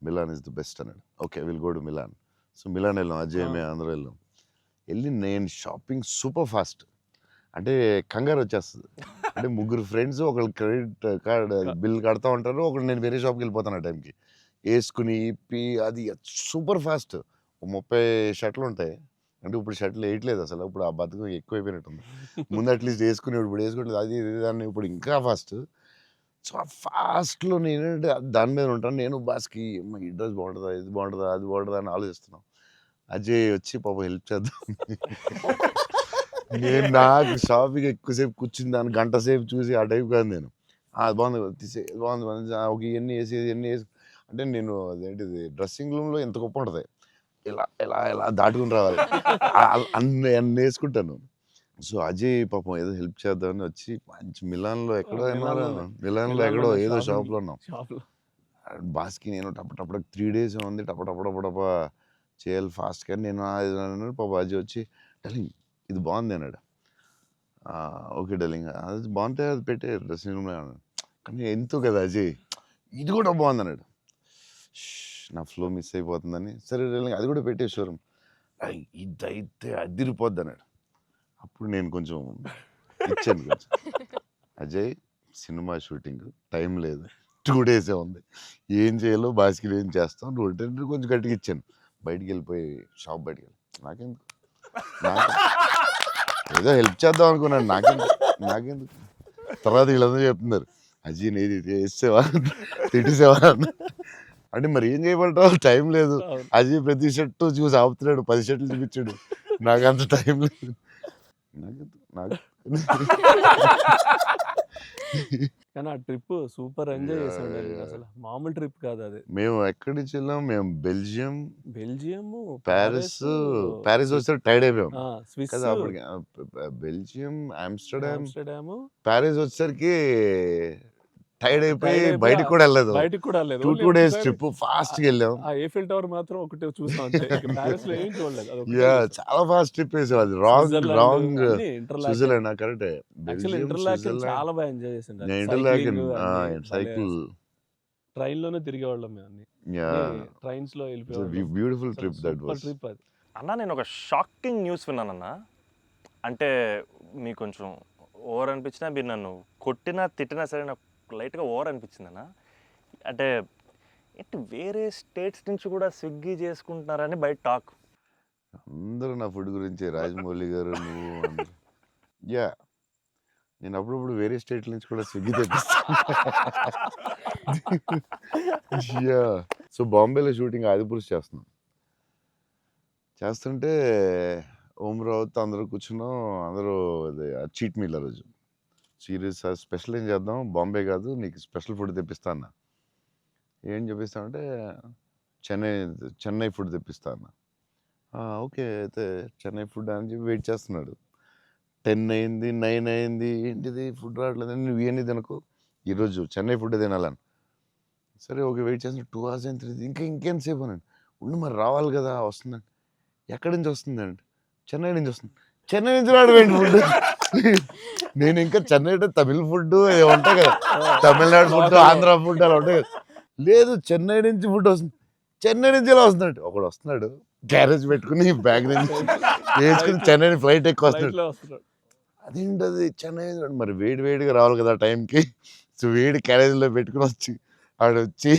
మిలాన్ ఇస్ ద బెస్ట్ అన్నాడు. Okay will go to Milan. So Milan వెళ్ళాం, అజయ్ మేము అందరూ వెళ్ళాం. వెళ్ళి నేను షాపింగ్ సూపర్ ఫాస్ట్, అంటే కంగారు వచ్చేస్తుంది. అంటే ముగ్గురు ఫ్రెండ్స్ ఒకళ్ళు క్రెడిట్ కార్డ్ బిల్ కడతా ఉంటారు, ఒకళ్ళు నేను వేరే షాప్కి వెళ్ళిపోతాను ఆ టైంకి. వేసుకుని ఇప్పి అది సూపర్ ఫాస్ట్. 30 షర్ట్లు ఉంటాయి. అంటే ఇప్పుడు షర్ట్లు వేయట్లేదు అసలు, ఇప్పుడు ఆ బతుకు ఎక్కువైపోయినట్టుంది. ముందు అట్లీస్ట్ వేసుకుని ఇప్పుడు వేసుకోవట్లేదు, అది ఇది దాన్ని ఇప్పుడు ఇంకా ఫాస్ట్. సో ఆ ఫాస్ట్లో నేనంటే దాని మీద ఉంటాను. నేను బాస్కి ఈ డ్రెస్ బాగుంటుందా, ఇది బాగుంటుందా, అది బాగుంటుందా అని ఆలోచిస్తున్నాను. అజయ్ వచ్చి పాపం హెల్ప్ చేద్దాం. నేను నాకు షాపింగ్ ఎక్కువసేపు కూర్చుని దాన్ని గంట సేపు చూసి ఆ టైప్ కాదు నేను. అది బాగుంది తీసే, బాగుంది ఒక ఇవన్నీ వేసి ఇవన్నీ వేసి, అంటే నేను అదేంటిది డ్రెస్సింగ్ రూమ్లో ఎంత గొప్ప ఉంటుంది, ఇలా ఇలా ఇలా దాటుకుని రావాలి, అన్ని అన్ని వేసుకుంటాను. సో అజయ్ పాపం ఏదో హెల్ప్ చేద్దామని వచ్చి మంచి మిలాన్లో ఎక్కడో మిలాన్లో ఎక్కడో ఏదో షాప్లో ఉన్నాం. షాప్లో బాస్కి నేను టప 3 days ఉంది, టప చేయాలి ఫాస్ట్గా. నేను పాప అజయ్ వచ్చి డార్లింగ్ ఇది బాగుంది అన్నాడు. ఓకే డార్లింగ్ అది బాగుంటే అది పెట్టే డ్రెస్సింగ్ రూమ్లో అన్నాడు. కానీ ఎంతో కదా అజయ్ ఇది కూడా బాగుంది అన్నాడు. నా ఫ్లో మిస్ అయిపోతుందని, సరే డార్లింగ్ అది కూడా పెట్టే షోరూమ్, ఇదైతే అదిరిపోద్ది అన్నాడు. అప్పుడు నేను కొంచెం ఇచ్చాను కొంచెం. అజయ్ సినిమా షూటింగ్ టైం లేదు, 2 days ఉంది, ఏం చేయాలో బాస్కి ఏం చేస్తాం, నువ్వు కొంచెం గట్టిగా ఇచ్చాను. బయటికి వెళ్ళిపోయి షాప్ బయటికి వెళ్ళి నాకెందుకు ఏదో హెల్ప్ చేద్దాం అనుకున్నాను, నాకెందుకు. తర్వాత వీళ్ళందరూ చెప్తున్నారు అజయ్ నేది వేసేవా తిట్టేసేవా అంటే మరి ఏం చేయబడతావు, టైం లేదు. అజయ్ ప్రతి షర్టు చూసి ఆపుతున్నాడు, 10 షర్ట్లు చూపించాడు, నాకు అంత టైం లేదు. నాకు కానీ ఆ ట్రిప్ సూపర్ ఎంజాయ్ చేసాం. అసలు మామూలు ట్రిప్ కాదు అది. మేము ఎక్కడి నుంచి వెళ్ళాం, మేము బెల్జియం ప్యారిస్ వచ్చేసరికి టైర్డ్ అయిపోయాం స్విస్ కదా. అప్పటికి బెల్జియం ఆమ్స్టర్డామ్ ఆమ్స్టర్డామ్ ప్యారిస్ వచ్చేసరికి టైర్డ్ అయిపోయి బయటికి కూడా వెళ్ళలేదు. 2 days ట్రిప్ ఫాస్ట్గా వెళ్ళాం. ఆ ఏఫిల్ టవర్ మాత్రం ఒకటి చూసాం అంతే. ప్యారిస్ లో ఏం చూడలేదు. చాలా ఫాస్ట్ ట్రిప్ వేసాం. అది రాంగ్ స్విట్జర్లాండ్ కరెక్టే. చాలా బాగా ఎంజాయ్ చేసాం. ఇంటర్లాకెన్ సైకిల్ ట్రైన్ లోనే తిరిగేవాళ్ళం మేము అన్ని. ట్రైన్స్ లో వెళ్ళిపోయాం. Beautiful trip that was. Trip అది. అన్న నేను ఒక షాకింగ్ న్యూస్ విన్నానన్న. అంటే మీకు కొంచెం ఓవర్ అనిపించినా, మీరు నన్ను కొట్టినా తిట్టినా సరే నాకు లైట్గా ఓవర్ అనిపించింది అన్న. అంటే ఏంటి వేరే స్టేట్స్ నుంచి కూడా స్విగ్గీ చేసుకుంటున్నారని బయట టాక్. అందరూ నా ఫుడ్ గురించి రాజమౌళి గారు నువ్వు అందరూ. నేను అప్పుడప్పుడు వేరే స్టేట్ నుంచి కూడా స్విగ్గీ తెప్పిస్తాను. సో బాంబేలో షూటింగ్ ఆదిపురుష్ చేస్తుంటే ఓం రావుతో అందరూ కూర్చున్నాం. అందరూ చీట్ మీల్ ఆ రోజు సీరియస్ స్పెషల్ ఏం చేద్దాం, బాంబే కాదు నీకు స్పెషల్ ఫుడ్ తెప్పిస్తా అన్న. ఏం చెప్పిస్తానంటే చెన్నై ఫుడ్ తెప్పిస్తా అన్న. ఓకే అయితే చెన్నై ఫుడ్ అని చెప్పి వెయిట్ చేస్తున్నాడు. 10 అయింది, 9 అయింది, ఏంటిది ఫుడ్ రావట్లేదు, నువ్వు ఇవన్నీ తినకు, ఈరోజు చెన్నై ఫుడ్ తినాలని. సరే ఓకే వెయిట్ చేస్తున్నా. 2 hours అయింది, ఇంకేంతసేపు అనండి. ఉండి మరి రావాలి కదా, వస్తుందండి. ఎక్కడి నుంచి వస్తుందండి? చెన్నై నుంచి వస్తుంది. చెన్నై నుంచి రావడం ఫుడ్. నేను ఇంకా చెన్నై అంటే తమిళ ఫుడ్ ఉంటాయి కదా, తమిళనాడు ఫుడ్, ఆంధ్ర ఫుడ్ అలా ఉంటాయి కదా. లేదు చెన్నై నుంచి ఫుడ్ వస్తుంది. చెన్నై నుంచి ఎలా వస్తున్నాడు, ఒకడు వస్తున్నాడు క్యారేజ్ పెట్టుకుని బ్యాగ్ నుంచి వేసుకుని చెన్నై ఫ్లైట్ ఎక్కువ వస్తున్నాడు. ఫ్లైట్లో వస్తున్నాడు. అదేంటది చెన్నై మరి వేడి వేడిగా రావాలి కదా ఆ టైంకి. సో వేడి క్యారేజ్లో పెట్టుకుని వచ్చి ఆడొచ్చి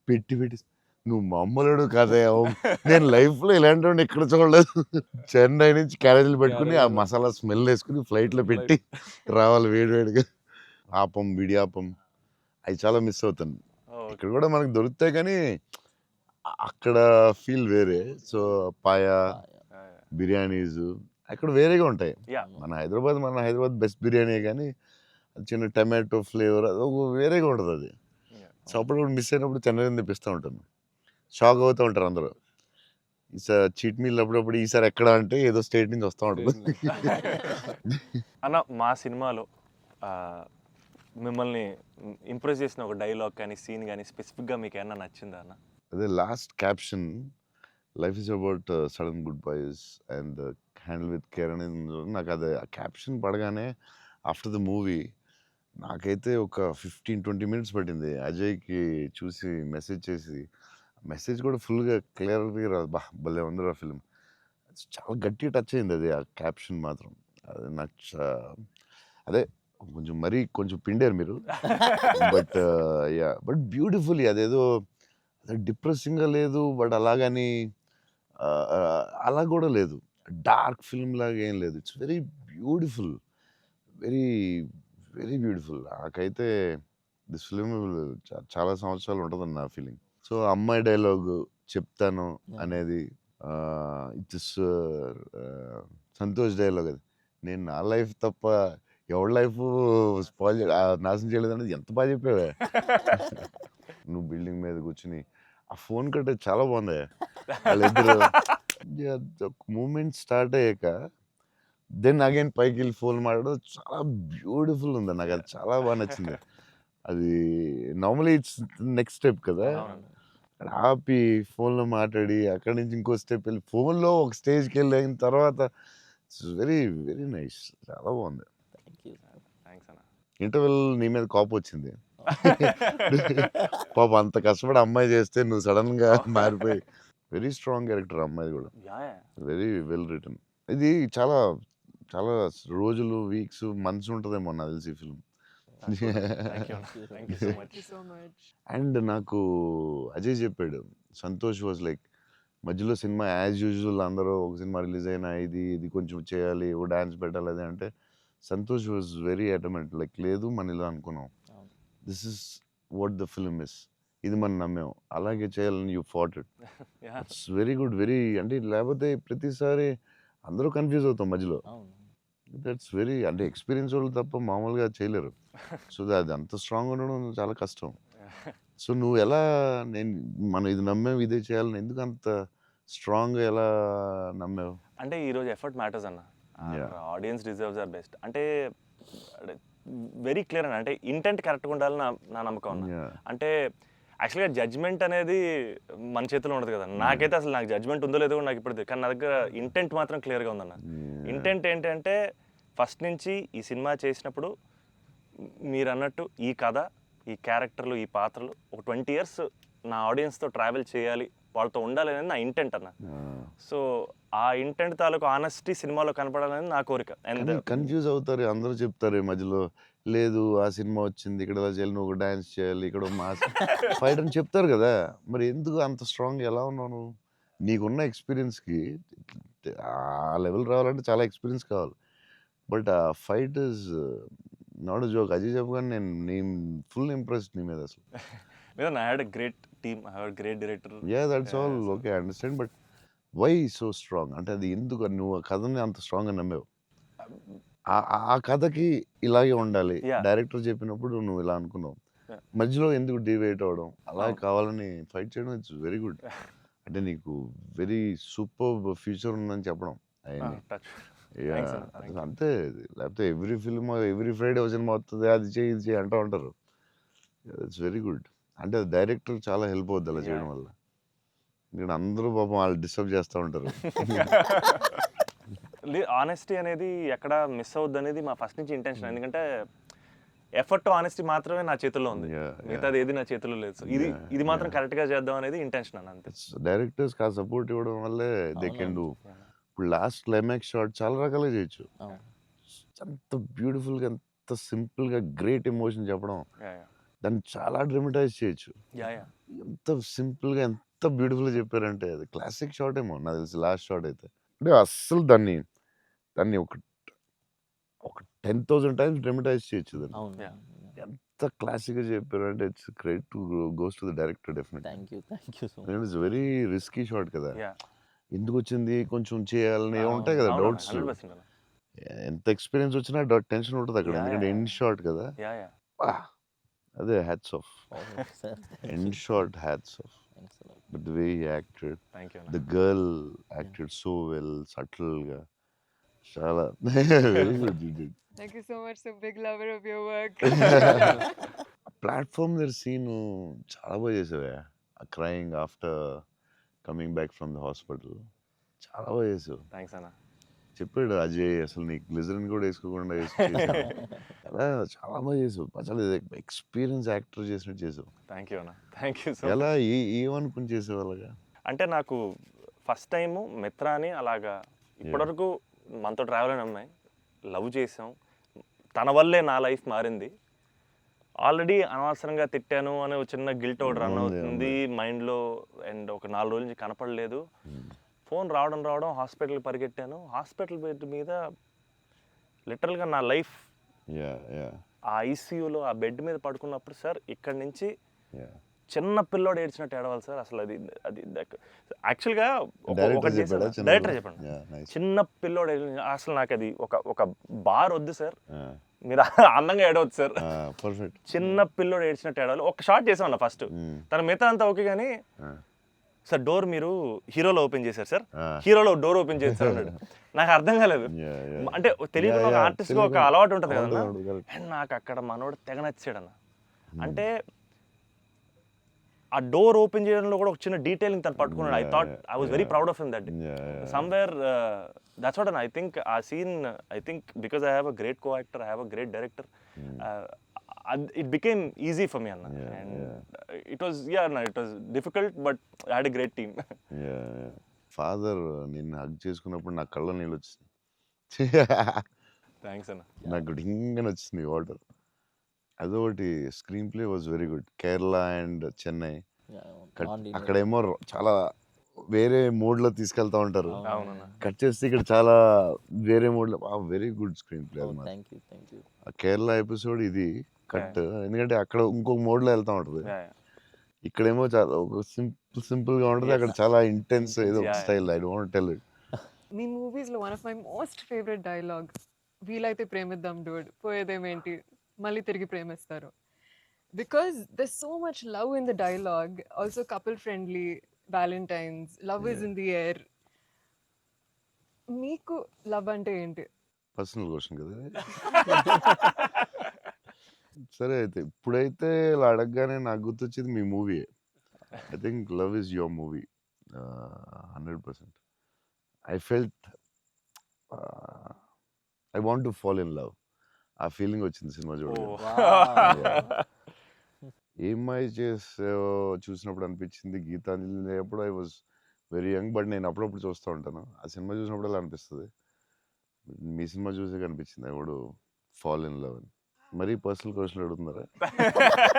పెట్టి నువ్వు మామూలుడు కాదే, నేను లైఫ్లో ఇలాంటి వాడిని ఎక్కడ చూడలేదు. చెన్నై నుంచి క్యారేజీలు పెట్టుకుని ఆ మసాలా స్మెల్ వేసుకుని ఫ్లైట్లో పెట్టి రావాలి వేడివేడిగా. ఆపం, విడియాపం అవి చాలా మిస్ అవుతాను. ఇక్కడ కూడా మనకు దొరుకుతాయి కానీ అక్కడ ఫీల్ వేరే. సో పాయా, బిర్యానీస్ అక్కడ వేరేగా ఉంటాయి. మన హైదరాబాద్ బెస్ట్ బిర్యానీ, కానీ చిన్న టమాటో ఫ్లేవర్ అది ఒక వేరేగా ఉంటుంది అది. సో అప్పుడు మిస్ అయినప్పుడు చెన్నై తెప్పిస్తూ ఉంటాను. షాక్ అవుతూ ఉంటారు అందరూ. ఈసారి చీట్ మీల్ అప్పుడప్పుడు ఈసారి ఎక్కడ అంటే ఏదో స్టేట్ నుంచి వస్తూ ఉంటుంది. అన్న మా సినిమాలో మిమ్మల్ని ఇంప్రెస్ చేసిన ఒక డైలాగ్ కానీ సీన్ కానీ స్పెసిఫిక్గా మీకు ఏమన్నా నచ్చిందా అన్న? అదే last caption, life is about sudden good boys and handle with care అనేది. నాకు అది ఆ క్యాప్షన్ పడగానే ఆఫ్టర్ ద మూవీ నాకైతే ఒక 15-20 మినిట్స్ పట్టింది అజయ్కి చూసి మెసేజ్ చేసి. మెసేజ్ కూడా ఫుల్గా క్లియర్గా రాదు. భలే ఉంది ఆ ఫిల్మ్. చాలా గట్టిగా టచ్ అయింది అది, ఆ క్యాప్షన్ మాత్రం. అది నాకు అదే కొంచెం పిండారు మీరు. బట్ బ్యూటిఫుల్లీ, అదేదో డిప్రెసింగ్గా లేదు, బట్ అలాగని అలా కూడా లేదు, డార్క్ ఫిల్మ్ లాగా ఏం లేదు. It's very beautiful, very very beautiful. నాకైతే దిస్ ఫిల్మ్ చాలా సంవత్సరాలు ఉంటుందని నా ఫీలింగ్. సో అమ్మాయి డైలాగ్ చెప్తాను అనేది, ఇట్స్ సంతోష్ డైలాగ్ అది. నేను నా లైఫ్ తప్ప ఎవరి లైఫ్ స్పాయిల్ నాశనం చేయలేదు అనేది ఎంత బాగా చెప్పావే. నువ్వు బిల్డింగ్ మీద కూర్చుని ఆ ఫోన్ కట్టే చాలా బాగుంది. వాళ్ళిద్దరు మూమెంట్ స్టార్ట్ అయ్యాక దెన్ అగైన్ పైకి వెళ్ళి ఫోన్ మాట్లాడడం చాలా బ్యూటిఫుల్ ఉంది. నాకు అది చాలా బాగా నచ్చింది. అది నార్మలీ ఇట్స్ నెక్స్ట్ స్టెప్ కదా, ఆపి ఫోన్లో మాట్లాడి అక్కడి నుంచి ఇంకో స్టెప్ వెళ్ళి ఫోన్లో ఒక స్టేజ్కి వెళ్ళిన తర్వాత ఇట్స్ వెరీ వెరీ నైస్, చాలా బాగుంది. థ్యాంక్స్ అన్న. ఇంటర్వెల్ నీ మీద కోపం వచ్చింది. పాప అంత కష్టపడి అమ్మాయి చేస్తే నువ్వు సడన్గా మారిపోయి. వెరీ స్ట్రాంగ్ క్యారెక్టర్ అమ్మాయి కూడా, వెరీ వెల్ రిటర్న్. ఇది చాలా చాలా రోజులు, వీక్స్, మంత్స్ ఉంటుందేమో నాకు తెలిసి ఈ ఫిల్మ్. So much. అండ్ నాకు అజయ్ చెప్పాడు, సంతోష్ వాజ్ లైక్ మధ్యలో సినిమా యాజ్ యూజువల్ అందరూ ఒక సినిమా రిలీజ్ అయినా ఇది కొంచెం చేయాలి, ఓ డాన్స్ పెట్టాలి అది అంటే, సంతోష్ వాజ్ వెరీ అటమెంట్, లైక్ లేదు మన ఇలా అనుకున్నాం, this is what the film is, ఇది మనం నమ్మాం, అలాగే చేయాలని you fat it. It's very good, very అంటే లేకపోతే ప్రతిసారి అందరూ కన్ఫ్యూజ్ అవుతాం మధ్యలో. దట్స్ వెరీ అంటే ఎక్స్పీరియన్స్ వాళ్ళు తప్ప మామూలుగా చేయలేరు. సో అది అంత స్ట్రాంగ్ ఉండడం చాలా కష్టం. సో నువ్వు ఎలా, మనం ఇది నమ్మావు ఇదే చేయాలని ఎందుకు అంత స్ట్రాంగ్గా ఎలా నమ్మావు? అంటే ఈరోజు ఎఫర్ట్ మ్యాటర్స్ అన్న. ఆడియన్స్ డిజర్వ్స్ ఆర్ బెస్ట్ అంటే వెరీ క్లియర్ అన్న. అంటే ఇంటెంట్ కరెక్ట్గా ఉండాలని నా నమ్మకం అన్న. అంటే యాక్చువల్గా జడ్జ్మెంట్ అనేది మన చేతిలో ఉండదు కదా. నాకైతే అసలు నాకు జడ్జ్మెంట్ ఉందో లేదో నాకు ఇప్పుడు, కానీ నా దగ్గర ఇంటెంట్ మాత్రం క్లియర్గా ఉందన్న. ఇంటెంట్ ఏంటంటే ఫస్ట్ నుంచి ఈ సినిమా చేసినప్పుడు మీరు అన్నట్టు ఈ కథ, ఈ క్యారెక్టర్లు, ఈ పాత్రలు ఒక 20 years నా ఆడియన్స్తో ట్రావెల్ చేయాలి, వాళ్ళతో ఉండాలి అనేది నా ఇంటెంట్ అన్న. సో ఆ ఇంటెంట్ తాలూకు ఆనెస్టీ సినిమాలో కనపడాలనేది నా కోరిక. అండ్ కన్ఫ్యూజ్ అవుతారు అందరూ, చెప్తారు ఈ మధ్యలో, లేదు ఆ సినిమా వచ్చింది ఇక్కడ ఎలా చేయాలి, నువ్వు డాన్స్ చేయాలి, ఇక్కడ మాస్ ఫైట్ అని చెప్తారు కదా. మరి ఎందుకు అంత స్ట్రాంగ్ ఎలా ఉన్నావు నువ్వు? నీకున్న ఎక్స్పీరియన్స్కి ఆ లెవెల్ రావాలంటే చాలా ఎక్స్పీరియన్స్ కావాలి. బట్ ఆ fight is not joke. Ajay చెప్పగానే నేను ఫుల్ ఇంప్రెస్డ్ నీ మీద అసలు. లేదా I had a great team, I had great director. That's all okay, I understand. But why so strong అంటే అది ఎందుకు నువ్వు ఆ కథని అంత స్ట్రాంగ్గా నమ్మావు? ఆ కథకి ఇలాగే ఉండాలి, డైరెక్టర్ చెప్పినప్పుడు నువ్వు ఇలా అనుకున్నావు, మధ్యలో ఎందుకు డివైట్ అవ్వడం, అలా కావాలని ఫైట్ చేయడం, ఇట్స్ వెరీ గుడ్. అంటే నీకు వెరీ సూపర్ ఫ్యూచర్ ఉందని చెప్పడం అవన్నీ. అంతే, లేకపోతే ఎవ్రీ ఫిల్మ్ ఎవ్రీ ఫ్రైడే ఒక సినిమా వస్తుంది, అది చేయి ఇది చేయి అంటూ ఉంటారు. It's very good. అంటే డైరెక్టర్ చాలా హెల్ప్ అవుద్ది అలా చేయడం వల్ల. ఇక్కడ అందరూ పాపం వాళ్ళు డిస్టర్బ్ చేస్తూ ఉంటారు. ఆనెస్టీ అనేది ఎక్కడ మిస్ అవుద్ది అనేది మా ఫస్ట్ నుంచి ఇంటెన్షన్. ఎందుకంటే ఎఫర్ట్ ఆనెస్టీ మాత్రమే నా చేతుల్లో ఉంది, మిగతాది ఏది నా చేతుల్లో లేదు. సో ఇది మాత్రం కరెక్ట్గా చేద్దాం అనేది ఇంటెన్షన్ అన్న, అంతే. డైరెక్టర్స్ ఆ సపోర్ట్ ఇవ్వడం వల్లే దే కెన్ డూ. ఇప్పుడు లాస్ట్ క్లైమాక్స్ షాట్ చాలా రకాలుగా చేయొచ్చు. అంత బ్యూటిఫుల్గా, అంత సింపుల్గా గ్రేట్ ఎమోషన్ చెప్పడం, దాన్ని చాలా డ్రమటైజ్ చేయొచ్చు. ఎంత సింపుల్గా, ఎంత బ్యూటిఫుల్గా చెప్పారంటే అది క్లాసిక్ షాట్ ఏమో నాకు తెలిసి లాస్ట్ షాట్ అయితే. అంటే అస్సలు దాన్ని ఒక 10,000 టైమ్స్ డ్రమటైజ్ చేయొచ్చు దాన్ని. ఎంత క్లాసిక్గా చెప్పారు అంటే it's credit to goes to the director definitely. Thank you so much. It's very risky shot కదా, ఎందుకు వచ్చింది కొంచెం చేయాలని ఉంటాయి కదా డౌట్స్. ఎంత ఎక్స్పీరియన్స్ వచ్చినా టెన్షన్ ఉంటుంది అక్కడ, ఎందుకంటే ఎండ్ షాట్ కదా. అదే hats off, end shot hats off. But the way he acted, the girl acted so well, సటిల్గా, చాలా very good. Thank you so much. So big lover of your work. Platform దగ్గర scene చాలా బాగా చేసావే, crying after coming back from the hospital, చాలా బాగా చేసావు. Thanks అన్న. చెప్పాడు అజయ్, అసలు నీకు గ్లిజరిన్ కూడా వేసుకోకుండా అలా చాలా బాగా చేసావు. చాలా ఎక్స్పీరియన్స్ యాక్టర్ చేసినట్టు చేసావు. థ్యాంక్ యూ అన్న, థ్యాంక్ యూ సో. ఎలా ఏమనుకుని చేసావు అలాగా? అంటే నాకు ఫస్ట్ టైము మిత్రాని అలాగా ఇప్పటివరకు మనతో ట్రావెల్ అయిన అమ్మాయి లవ్ చేసాం, తన వల్లే నా లైఫ్ మారింది. ఆల్రెడీ అనవసరంగా తిట్టాను అనే ఒక చిన్న గిల్ట్ ఒకటి రన్ అవుతుంది మైండ్లో. అండ్ ఒక 4 రోజుల నుంచి కనపడలేదు. ఫోన్ రావడం హాస్పిటల్కి పరిగెట్టాను. హాస్పిటల్ బెడ్ మీద లిటరల్గా నా లైఫ్, ఆ ఐసీయూలో ఆ బెడ్ మీద పడుకున్నప్పుడు, సార్ ఇక్కడి నుంచి చిన్న పిల్లోడు ఏడ్చినట్టు ఏడవాలి సార్. అసలు అది యాక్చువల్గా డైరెక్టర్ చెప్పండి, చిన్న పిల్లోడు అసలు నాకు అది ఒక బార్ వద్దు సార్, మీరు అందంగా ఏడవద్దు సార్, చిన్న పిల్లోడు ఏడ్చినట్టు ఏడవాలి. ఒక షాట్ చేసాం అన్న ఫస్ట్, తన మిగతా అంతా ఓకే కానీ సార్ డోర్ మీరు హీరోలో ఓపెన్ చేశారు సార్, హీరోలో డోర్ ఓపెన్ చేశారు అన్నాడు. నాకు అర్థం కాలేదు. అంటే తెలియకుండా ఒక ఆర్టిస్ట్గా ఒక అలవాటు ఉంటుంది కదన్నా. అండ్ నాకు అక్కడ మనోడు తెగ నచ్చాడు అన్న. అంటే ఆ డోర్ ఓపెన్ చేయడంలో కూడా ఒక చిన్న డీటెయిలింగ్ తను పట్టుకున్నాడు. I was very proud of him that somewhere. That's what I think ఆ scene, I think because I have a great co actor, I have a great director, it became easy for me anna. And it was it was difficult but I had a great team. Father నిన్ను hug చేసుకున్నప్పుడు నా కళ్ళ నీళ్ళు వచ్చింది. Thanks అన్న. నాకు డింగని వచ్చింది water. అదొకటి. Screen play was very good. Kerala and Chennai అక్కడేమో చాలా వేరే మోడ్లో తీసుకెళ్తా ఉంటారు, కట్ చేస్తే ఇక్కడ చాలా వేరే మోడ్లో. Very good screen play. Kerala episode ఇది కట్, ఎందుకంటే అక్కడ ఇంకొక మోడ్లో వెళ్తా ఉంటుంది, ఇక్కడేమో చాలా ఒక సింపుల్గా ఉంటుంది, అక్కడ చాలా ఇంటెన్స్ ఏదో style. I don't tell it. మీ మూవీస్లో one of my most favourite dialogue, వీలైతే ప్రేమిద్దాం డూడ్, పోయేదేమేంటి మళ్ళీ తిరిగి ప్రేమిస్తారు. Because there so much love in the dialogue, also couple friendly, Valentine's, love is in the air. మీకు లవ్ అంటే ఏంటి? పర్సనల్ క్వశ్చన్ కదా. సరే అయితే ఇప్పుడైతే ఇలా అడగగానే నాకు గుర్తొచ్చేది మీ movie. I think love is your movie 100%. I felt I want to fall in love. ఆ ఫీలింగ్ వచ్చింది సినిమా చూడగా. ఏమై చేసావో చూసినప్పుడు అనిపించింది. గీతాంజలి అప్పుడు I was very young, but నేను అప్పుడప్పుడు చూస్తూ ఉంటాను. ఆ సినిమా చూసినప్పుడు అలా అనిపిస్తుంది. మీ సినిమా చూసే కనిపించింది I would fall in love అని. మరీ పర్సనల్ క్వశ్చన్ అడుగుతున్నారా?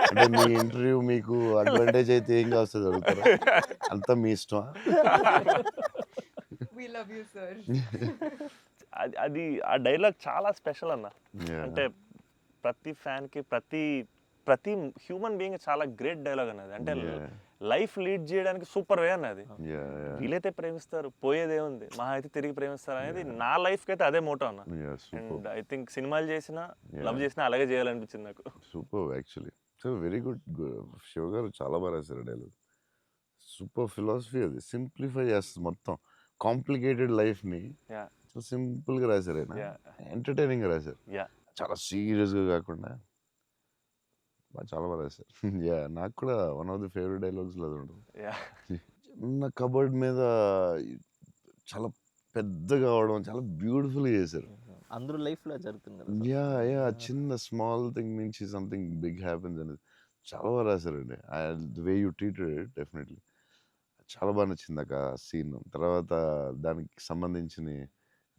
అంటే మీ ఇంటర్వ్యూ మీకు అడ్వాంటేజ్ అయితే ఏం కావస్తుంది అడుగుతారా? అంతా మీ ఇష్టమా? అది ఆ డైలాగ్ చాలా స్పెషల్ అన్న. అంటే ప్రతి ఫ్యాన్కి, ప్రతి హ్యూమన్ బీయింగ్ చాలా గ్రేట్ డైలాగ్ అన్నది. అంటే లైఫ్ లీడ్ చేయడానికి సూపర్ వే అన్నది. వీలైతే ప్రేమిస్తారు, పోయేదేముంది, మహా అయితే తిరిగి ప్రేమిస్తారు అనేది నా లైఫ్కి అయితే అదే మోటో అన్న. అండ్ ఐ థింక్ సినిమాలు చేసినా లవ్ చేసినా అలాగే చేయాలనిపించింది నాకు. Super actually. So very good. Shiva గారు చాలా బాగా రాశారు డైలాగ్. సూపర్ ఫిలాసఫీ అది. సింప్లిఫై చేస్తుంది మొత్తం కాంప్లికేటెడ్ లైఫ్ని. సింపుల్గా రాశారు ఆయన. ఎంటర్టైనింగ్గా రాశారు, చాలా సీరియస్గా కాకుండా. చాలా బాగా రాశారు. నాకు కూడా one of the favourite dialogues అది ఉంటుంది. చిన్న కబర్డ్ మీద చాలా పెద్దగా అవడం చాలా బ్యూటిఫుల్గా చేశారు. అందరూ లైఫ్లో జరుగుతుంది కదా sir. యా చిన్న స్మాల్ థింగ్ నుంచి సంథింగ్ బిగ్ హ్యాపెన్స్ అనేది చాలా బాగా రాశారండి. The way you treated it definitely చాలా బాగా నచ్చింది నాకు ఆ సీన్. తర్వాత దానికి సంబంధించిన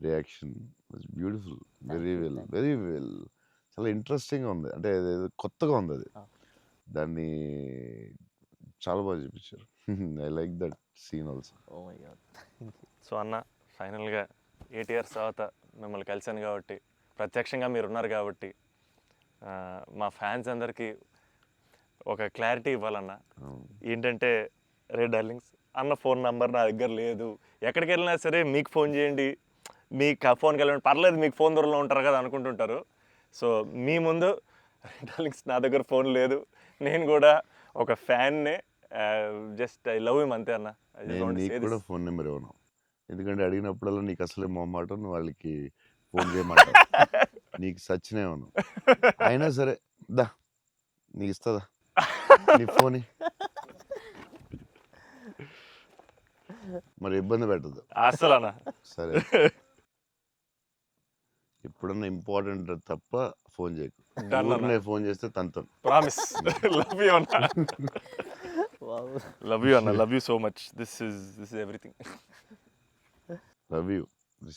reaction was beautiful. Very well చాలా ఇంట్రెస్టింగ్గా ఉంది. అంటే అదేదో కొత్తగా ఉంది అది. Ah. దాన్ని చాలా బాగా చూపించారు. I like that scene also. Oh my god. So అన్న ఫైనల్గా 8 ఇయర్స్ తర్వాత మిమ్మల్ని కలిశాను కాబట్టి, ప్రత్యక్షంగా మీరు ఉన్నారు కాబట్టి, మా ఫ్యాన్స్ అందరికీ ఒక క్లారిటీ ఇవ్వాలన్న. ఏంటంటే, రే డార్లింగ్స్ అన్న ఫోన్ నెంబర్ నా దగ్గర లేదు, ఎక్కడికి వెళ్ళినా సరే మీకు ఫోన్ చేయండి, మీకు ఆ ఫోన్కి వెళ్ళండి, పర్లేదు మీకు ఫోన్ దూరంలో ఉంటారు కదా అనుకుంటుంటారు. సో మీ ముందు రే డార్లింగ్స్ నా దగ్గర ఫోన్ లేదు, నేను కూడా ఒక ఫ్యాన్నే, జస్ట్ ఐ లవ్ హిమ్ అంతే అన్న. నేను నీకు కూడా ఫోన్ నెంబర్ ఇవ్వను, ఎందుకంటే అడిగినప్పుడల్లా నీకు అసలే మొహమాటం, నువ్వు వాళ్ళకి ఫోన్ చేయమంటావు. నీకు సచ్చినే ఇవ్వను. అయినా సరే దా నీకు ఇస్తుందా నీ ఫోన్, మరి ఇబ్బంది పెట్టదు. అసలు అన్న సరే ఎప్పుడన్నా ఇంపార్టెంట్ తప్ప ఫోన్ చేయకు. Done అన్న. ఊరినే ఫోన్ చేస్తే తనతో ప్రామిస్. లవ్ యూ అన్న. Wow. లవ్ యూ అన్న, love you so much. This is everything. Love you,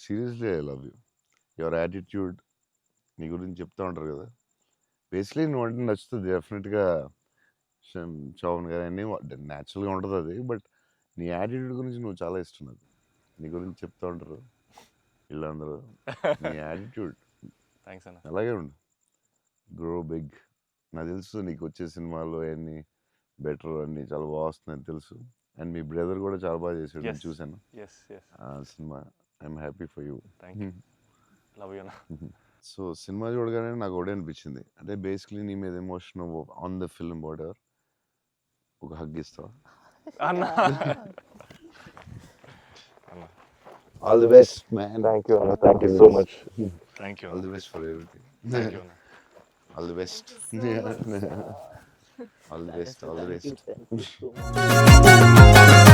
seriously I love you. Your attitude, నీ గురించి చెప్తా ఉంటారు కదా, బేసిక్లీ నువ్వు అంటే నచ్చుతుంది డెఫినెట్గా. చౌన్ గారు అన్నీ న్యాచురల్గా ఉంటుంది అది, బట్ నీ యాటిట్యూడ్ గురించి నువ్వు చాలా ఇష్టం నాకు. నీ గురించి చెప్తా ఉంటారు వీళ్ళందరూ. నీ యాటిట్యూడ్ థ్యాంక్స్ అన్న. అలాగే ఉండు, గ్రో బిగ్. నాకు తెలుసు నీకు వచ్చే సినిమాలు అవన్నీ బెటర్ అన్నీ చాలా బాగా వస్తున్నాయని తెలుసు. అండ్ మీ బ్రదర్ కూడా చాలా బాగా చేశాడు, నేను Yes. చూశాను ఎస్ ఆ సినిమా. I'm happy for you. Thank you. Love you అన్న. సో సినిమా చూడగానే నాకు ఒకటే అనిపించింది, అంటే బేసిక్లీ నీ మీద emotion on the film whatever, ఒక హగ్ ఇస్తావా? అన్న all the best man. Thank you అన్న, thank you so much. Thank you all the best for everything. Thank you అన్న. All the best. All the best. All the Thank you best. so much.